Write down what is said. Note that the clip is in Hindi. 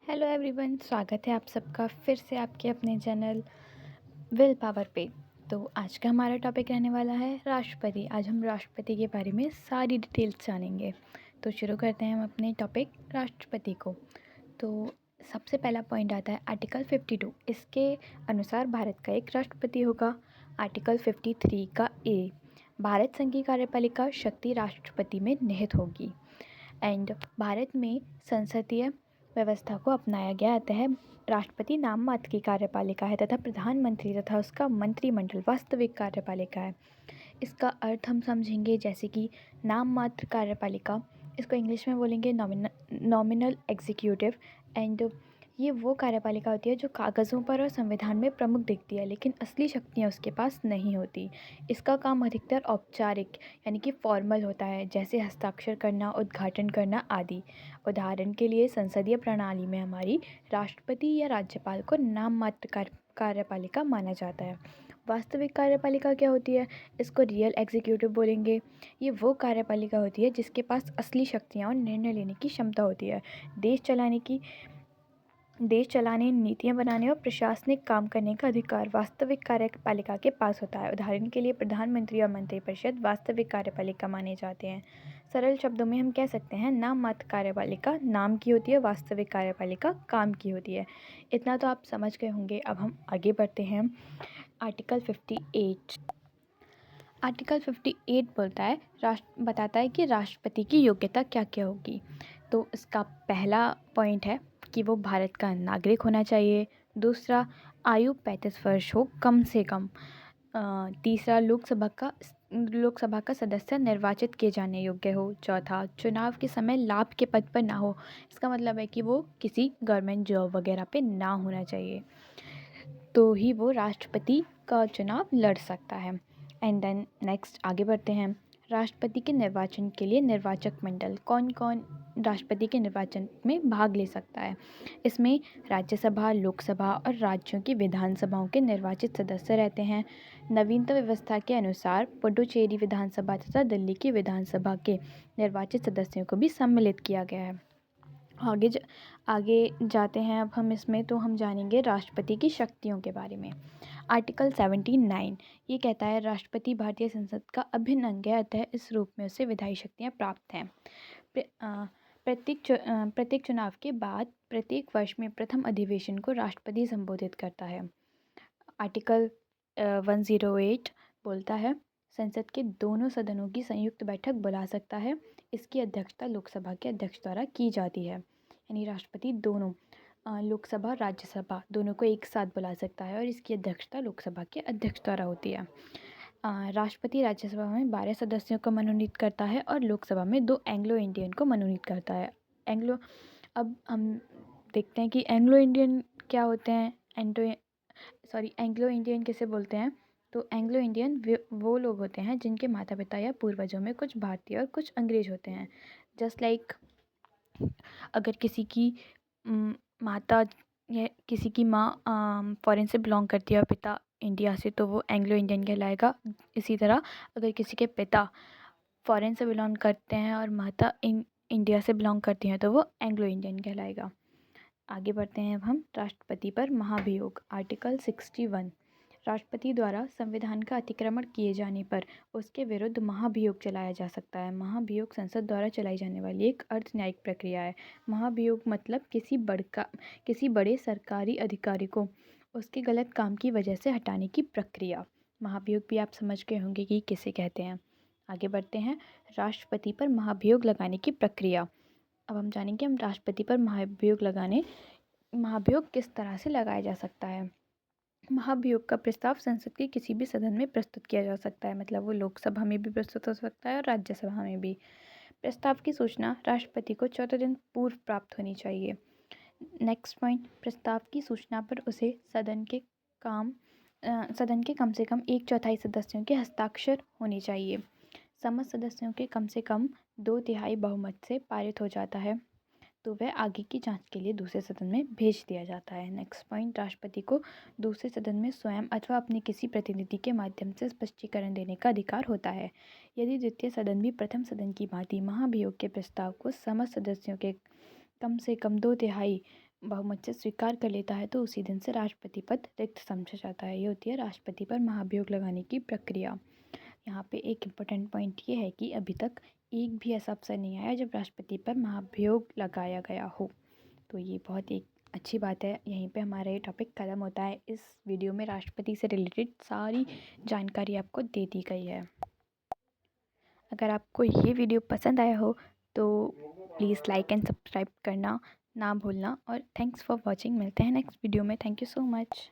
हेलो एवरीवन, स्वागत है आप सबका फिर से आपके अपने चैनल विल पावर पे। तो आज का हमारा टॉपिक रहने वाला है राष्ट्रपति। आज हम राष्ट्रपति के बारे में सारी डिटेल्स जानेंगे। तो शुरू करते हैं हम अपने टॉपिक राष्ट्रपति को। तो सबसे पहला पॉइंट आता है आर्टिकल 52। इसके अनुसार भारत का एक राष्ट्रपति होगा। आर्टिकल 53 का ए, भारत संघ की कार्यपालिका शक्ति राष्ट्रपति में निहित होगी। एंड भारत में संसदीय व्यवस्था को अपनाया गया, अतः राष्ट्रपति नाम मात्र की कार्यपालिका है तथा प्रधानमंत्री तथा उसका मंत्रिमंडल वास्तविक कार्यपालिका है। इसका अर्थ हम समझेंगे जैसे कि नाम मात्र कार्यपालिका, इसको इंग्लिश में बोलेंगे नॉमिनल एग्जीक्यूटिव। एंड ये वो कार्यपालिका होती है जो कागज़ों पर और संविधान में प्रमुख दिखती है, लेकिन असली शक्तियाँ उसके पास नहीं होती। इसका काम अधिकतर औपचारिक यानी कि फॉर्मल होता है, जैसे हस्ताक्षर करना, उद्घाटन करना आदि। उदाहरण के लिए संसदीय प्रणाली में हमारी राष्ट्रपति या राज्यपाल को नाम मात्र कार्यपालिका माना जाता है। वास्तविक कार्यपालिका क्या होती है? इसको रियल एग्जीक्यूटिव बोलेंगे। ये वो कार्यपालिका होती है जिसके पास असली शक्तियाँ और निर्णय लेने की क्षमता होती है। देश चलाने, नीतियाँ बनाने और प्रशासनिक काम करने का अधिकार वास्तविक कार्यपालिका के पास होता है। उदाहरण के लिए प्रधानमंत्री और मंत्रिपरिषद वास्तविक कार्यपालिका माने जाते हैं। सरल शब्दों में हम कह सकते हैं नाम मात्र कार्यपालिका नाम की होती है, वास्तविक कार्यपालिका काम की होती है। इतना तो आप समझ गए होंगे। अब हम आगे बढ़ते हैं। आर्टिकल 58। आर्टिकल 58 बताता है कि राष्ट्रपति की योग्यता क्या क्या होगी। तो इसका पहला पॉइंट है कि वो भारत का नागरिक होना चाहिए। दूसरा, आयु 35 वर्ष हो कम से कम। तीसरा, लोकसभा का सदस्य निर्वाचित किए जाने योग्य हो। चौथा, चुनाव के समय लाभ के पद पर ना हो। इसका मतलब है कि वो किसी गवर्नमेंट जॉब वगैरह पे ना होना चाहिए, तो ही वो राष्ट्रपति का चुनाव लड़ सकता है। एंड देन नेक्स्ट आगे बढ़ते हैं। राष्ट्रपति के निर्वाचन के लिए निर्वाचक मंडल, कौन कौन राष्ट्रपति के निर्वाचन में भाग ले सकता है? इसमें राज्यसभा, लोकसभा और राज्यों की विधानसभाओं के निर्वाचित सदस्य रहते हैं। नवीनतम व्यवस्था के अनुसार पुडुचेरी विधानसभा तथा दिल्ली की विधानसभा के निर्वाचित सदस्यों को भी सम्मिलित किया गया है। आगे जाते हैं अब हम इसमें, तो हम जानेंगे राष्ट्रपति की शक्तियों के बारे में। आर्टिकल 79 ये कहता है राष्ट्रपति भारतीय संसद का अभिन्न अंग है, अतः इस रूप में उसे विधायी शक्तियाँ प्राप्त हैं। प्रत्येक चुनाव के बाद प्रत्येक वर्ष में प्रथम अधिवेशन को राष्ट्रपति संबोधित करता है। आर्टिकल 108 बोलता है संसद के दोनों सदनों की संयुक्त बैठक बुला सकता है। इसकी अध्यक्षता लोकसभा के अध्यक्ष द्वारा की जाती है। यानी राष्ट्रपति दोनों लोकसभा राज्यसभा दोनों को एक साथ बुला सकता है और इसकी अध्यक्षता लोकसभा के अध्यक्ष द्वारा होती है। राष्ट्रपति राज्यसभा में 12 सदस्यों को मनोनीत करता है और लोकसभा में 2 एंग्लो इंडियन को मनोनीत करता है। अब हम देखते हैं कि एंग्लो इंडियन क्या होते हैं। एंग्लो इंडियन किसे बोलते हैं? तो एंग्लो इंडियन वो लोग होते हैं जिनके माता पिता या पूर्वजों में कुछ भारतीय और कुछ अंग्रेज होते हैं। जस्ट लाइक अगर किसी की माता या किसी की माँ फॉरेन से बिलोंग करती है और पिता इंडिया से, तो वो एंग्लो इंडियन कहलाएगा। इसी तरह अगर किसी के पिता फॉरेन से बिलोंग करते हैं और माता इंडिया से बिलोंग करती हैं, तो वो एंग्लो इंडियन कहलाएगा। आगे बढ़ते हैं अब हम राष्ट्रपति पर महाभियोग। आर्टिकल 61 राष्ट्रपति द्वारा संविधान का अतिक्रमण किए जाने पर उसके विरुद्ध महाभियोग चलाया जा सकता है। महाभियोग संसद द्वारा चलाई जाने वाली एक अर्ध न्यायिक प्रक्रिया है। महाभियोग मतलब किसी बड़े सरकारी अधिकारी को उसके गलत काम की वजह से हटाने की प्रक्रिया। महाभियोग भी आप समझ गए होंगे कि किसे कहते हैं। आगे बढ़ते हैं राष्ट्रपति पर महाभियोग लगाने की प्रक्रिया। अब हम जानेंगे हम राष्ट्रपति पर महाभियोग किस तरह से लगाया जा सकता है। महाभियोग का प्रस्ताव संसद के किसी भी सदन में प्रस्तुत किया जा सकता है, मतलब वो लोकसभा में भी प्रस्तुत हो सकता है और राज्यसभा में भी। प्रस्ताव की सूचना राष्ट्रपति को 14 दिन पूर्व प्राप्त होनी चाहिए। नेक्स्ट पॉइंट, प्रस्ताव की सूचना पर उसे सदन के कम से कम 1/4 सदस्यों के हस्ताक्षर होने चाहिए। समस्त सदस्यों के कम से कम 2/3 बहुमत से पारित हो जाता है तो वह आगे की जांच के लिए दूसरे सदन में भेज दिया जाता है। नेक्स्ट पॉइंट, राष्ट्रपति को दूसरे सदन में स्वयं अथवा अपने किसी प्रतिनिधि के माध्यम से स्पष्टीकरण देने का अधिकार होता है। यदि द्वितीय सदन भी प्रथम सदन की भांति महाभियोग के प्रस्ताव को समस्त सदस्यों के कम से कम 2/3 बहुमत से स्वीकार कर लेता है तो उसी दिन से राष्ट्रपति पद रिक्त समझा जाता है। ये होती है राष्ट्रपति पर महाभियोग लगाने की प्रक्रिया। यहाँ पे एक इम्पोर्टेंट पॉइंट ये है कि अभी तक एक भी ऐसा अवसर नहीं आया जब राष्ट्रपति पर महाभियोग लगाया गया हो। तो ये बहुत एक अच्छी बात है। यहीं पे हमारा ये टॉपिक ख़त्म होता है। इस वीडियो में राष्ट्रपति से रिलेटेड सारी जानकारी आपको दे दी गई है। अगर आपको ये वीडियो पसंद आया हो तो प्लीज़ लाइक एंड सब्सक्राइब करना ना भूलना। और थैंक्स फॉर वॉचिंग। मिलते हैं नेक्स्ट वीडियो में। Thank you so much.